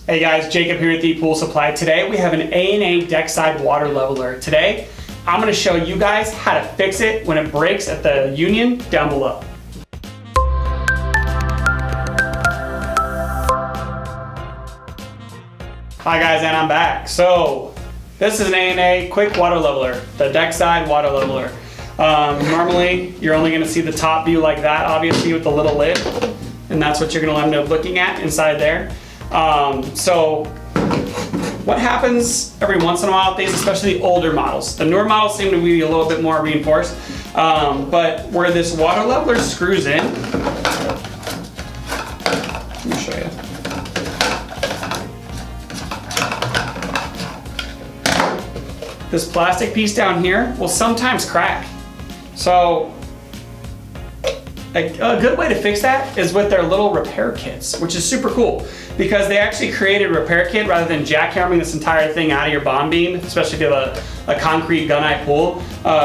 Hey guys, Jacob here at the Pool Supply. Today we have an A&A deck side water leveler. Today I'm going to show you guys how to fix it when it breaks at the union down below. Hi guys, and I'm back. So this is an A&A quick water leveler, the deck side water leveler. Normally you're only going to see the top view like that, obviously with the little lid, and that's what you're going to end up looking at inside there. So what happens every once in a while with these, especially the older models, the newer models seem to be a little bit more reinforced, but where this water leveler screws in, let me show you. This plastic piece down here will sometimes crack. So a good way to fix that is with their little repair kits, which is super cool because they actually created a repair kit rather than jackhammering this entire thing out of your bond beam, especially if you have a concrete gunite pool.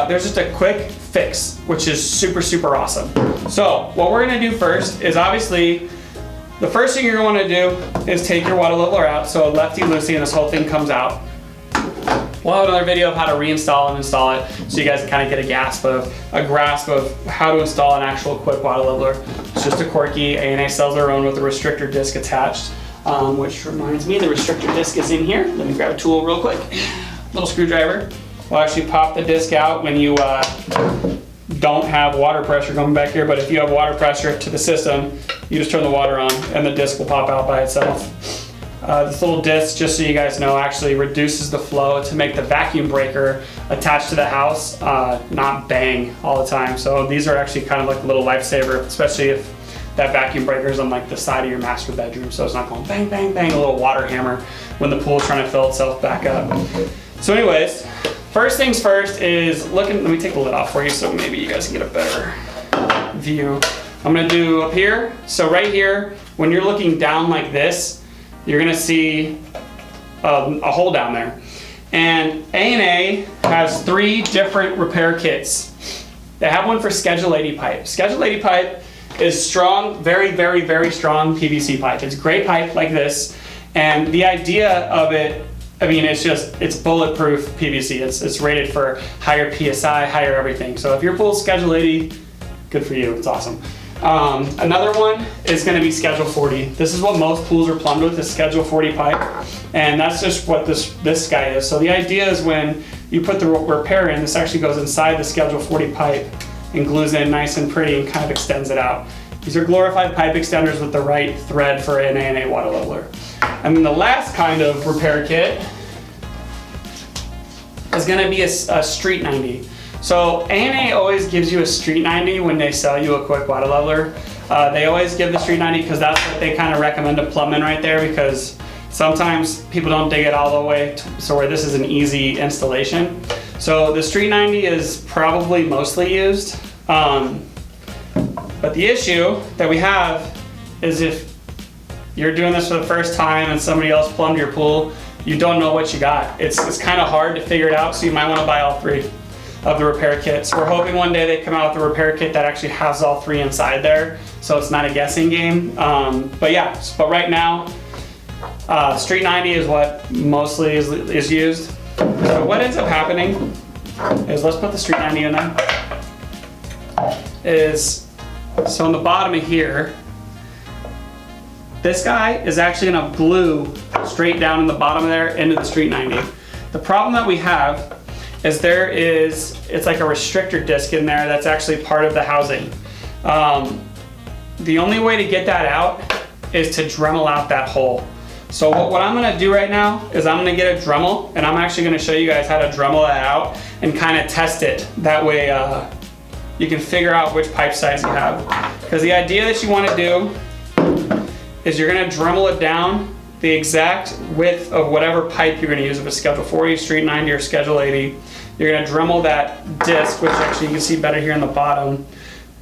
There's just a quick fix, which is super, super awesome. So what we're gonna do first is obviously, the first thing you're gonna wanna do is take your water leveler out, so lefty-loosey and this whole thing comes out. We'll have another video of how to reinstall and install it so you guys can kind of get a grasp of how to install an actual quick water leveler. It's just a quirky, A&A sells their own with a restrictor disc attached, which reminds me the restrictor disc is in here. Let me grab a tool real quick. Little screwdriver. We'll actually pop the disc out when you don't have water pressure coming back here, but if you have water pressure to the system, you just turn the water on and the disc will pop out by itself. This little disc, just so you guys know, actually reduces the flow to make the vacuum breaker attached to the house not bang all the time. So these are actually kind of like a little lifesaver, especially if that vacuum breaker is on like the side of your master bedroom, so it's not going bang, bang, bang, a little water hammer when the pool is trying to fill itself back up. So anyways, first things first is let me take the lid off for you so maybe you guys can get a better view. I'm gonna do up here. So right here, when you're looking down like this, you're gonna see a hole down there. And A&A has 3 different repair kits. They have one for Schedule 80 pipe. Schedule 80 pipe is strong, very, very, very strong PVC pipe. It's great pipe like this. And the idea of it, I mean, it's bulletproof PVC. It's rated for higher PSI, higher everything. So if your pool's Schedule 80, good for you, it's awesome. Another one is going to be Schedule 40. This is what most pools are plumbed with, is Schedule 40 pipe, and that's just what this guy is. So the idea is when you put the repair in, this actually goes inside the Schedule 40 pipe and glues in nice and pretty and kind of extends it out. These are glorified pipe extenders with the right thread for an A&A water leveler. And then the last kind of repair kit is going to be a Street 90. So A&A always gives you a Street 90 when they sell you a quick water leveler. They always give the Street 90 because that's what they kind of recommend to plumb in right there, because sometimes people don't dig it all the way so where this is an easy installation. So the Street 90 is probably mostly used. But the issue that we have is if you're doing this for the first time and somebody else plumbed your pool, you don't know what you got. It's kind of hard to figure it out, so you might want to buy all 3 of the repair kits. We're hoping one day they come out with a repair kit that actually has all 3 inside there, so it's not a guessing game. But yeah, but right now, Street 90 is what mostly is used. So what ends up happening is, let's put the Street 90 in there, so on the bottom of here, this guy is actually gonna glue straight down in the bottom of there into the Street 90. The problem that we have is it's like a restrictor disc in there that's actually part of the housing. The only way to get that out is to Dremel out that hole. So what I'm gonna do right now is I'm gonna get a Dremel, and I'm actually gonna show you guys how to Dremel that out and kind of test it. That way you can figure out which pipe size you have. Because the idea that you wanna do is you're gonna Dremel it down the exact width of whatever pipe you're going to use, if it's Schedule 40, Street 90, or Schedule 80. You're going to Dremel that disc, which actually you can see better here in the bottom,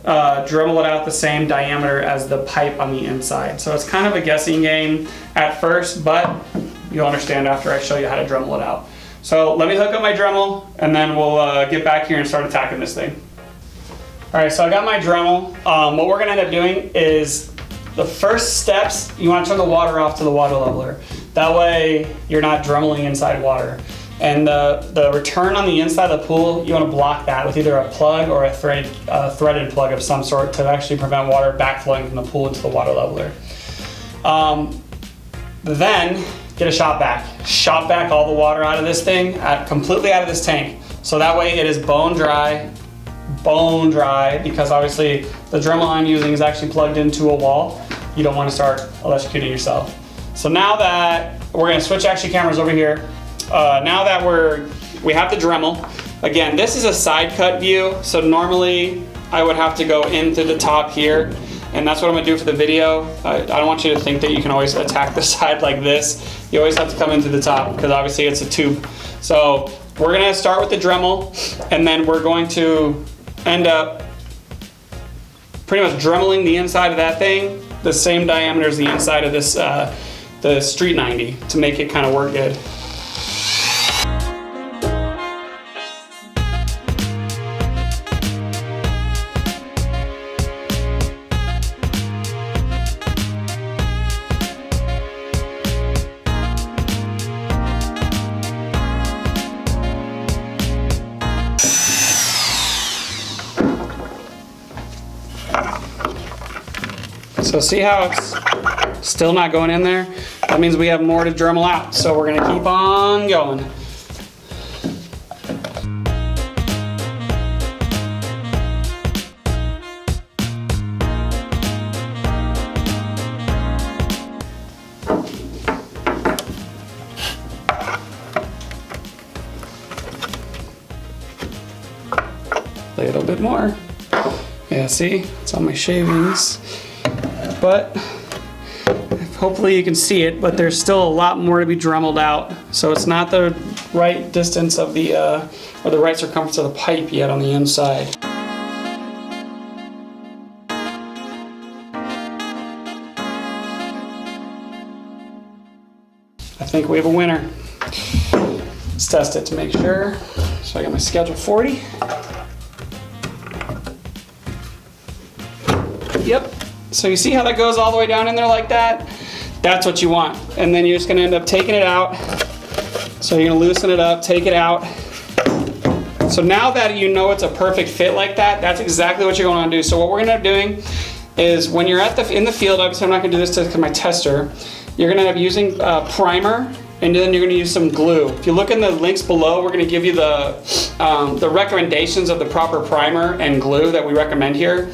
Dremel it out the same diameter as the pipe on the inside. So it's kind of a guessing game at first, but you'll understand after I show you how to Dremel it out. So let me hook up my Dremel, and then we'll get back here and start attacking this thing. All right, so I got my Dremel. What we're going to end up doing is the first steps, you want to turn the water off to the water leveler. That way you're not dremeling inside water. And the return on the inside of the pool, you want to block that with either a plug or a threaded plug of some sort to actually prevent water backflowing from the pool into the water leveler. Then get a shop vac. Shop vac all the water out of this thing, completely out of this tank. So that way it is bone dry, because obviously the Dremel I'm using is actually plugged into a wall. You don't want to start electrocuting yourself. So now that we're going to switch action cameras over here, now that we have the Dremel, again, this is a side cut view. So normally I would have to go in through the top here, and that's what I'm gonna do for the video. I don't want you to think that you can always attack the side like this. You always have to come in through the top because obviously it's a tube. So we're gonna start with the Dremel, and then we're going to end up pretty much dremeling the inside of that thing the same diameter as the inside of this, the Street 90, to make it kind of work good. So see how it's still not going in there? That means we have more to Dremel out. So we're gonna keep on going. A little bit more. Yeah, see? It's on my shavings. But hopefully you can see it, but there's still a lot more to be dremeled out. So it's not the right distance of the, or the right circumference of the pipe yet on the inside. I think we have a winner. Let's test it to make sure. So I got my schedule 40. Yep. So you see how that goes all the way down in there like that? That's what you want. And then you're just gonna end up taking it out. So you're gonna loosen it up, take it out. So now that you know it's a perfect fit like that, that's exactly what you're going to do. So what we're gonna end up doing is when you're in the field, obviously I'm not gonna do this to my tester, you're gonna end up using primer, and then you're gonna use some glue. If you look in the links below, we're gonna give you the recommendations of the proper primer and glue that we recommend here.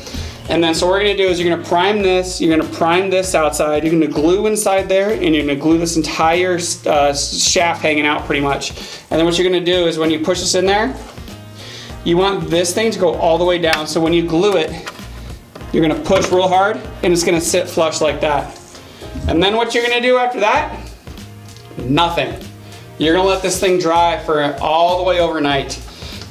And then so what we're gonna do is you're gonna prime this, you're gonna prime this outside, you're gonna glue inside there, and you're gonna glue this entire shaft hanging out pretty much. And then what you're gonna do is when you push this in there, you want this thing to go all the way down. So when you glue it, you're gonna push real hard and it's gonna sit flush like that. And then what you're gonna do after that? Nothing. You're gonna let this thing dry for all the way overnight.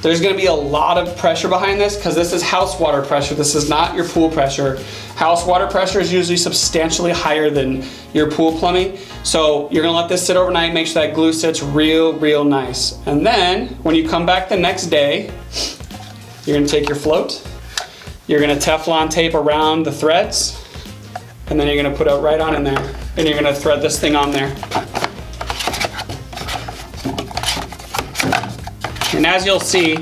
There's gonna be a lot of pressure behind this because this is house water pressure. This is not your pool pressure. House water pressure is usually substantially higher than your pool plumbing. So you're gonna let this sit overnight, make sure that glue sits real nice. And then when you come back the next day, you're gonna take your float, you're gonna Teflon tape around the threads, and then you're gonna put it right on in there, and you're gonna thread this thing on there. And as you'll see,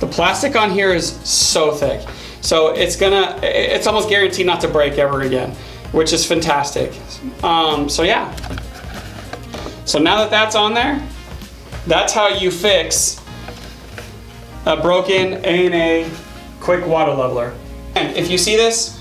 the plastic on here is so thick. So it's almost guaranteed not to break ever again, which is fantastic. So yeah. So now that that's on there, that's how you fix a broken A&A QuikWater leveler. And if you see this,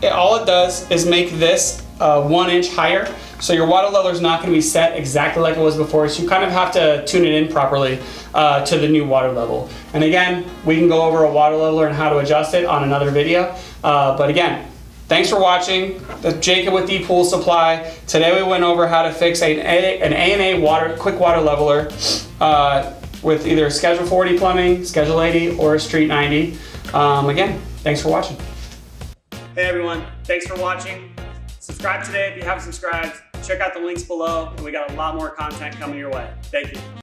all it does is make this 1 inch higher. So your water leveler is not going to be set exactly like it was before. So you kind of have to tune it in properly to the new water level. And again, we can go over a water leveler and how to adjust it on another video. But again, thanks for watching. Jacob with the Pool Supply. Today we went over how to fix an A&A QuikWater leveler with either Schedule 40 plumbing, Schedule 80, or Street 90. Again, thanks for watching. Hey everyone, thanks for watching. Subscribe today if you haven't subscribed. Check out the links below, and we got a lot more content coming your way. Thank you.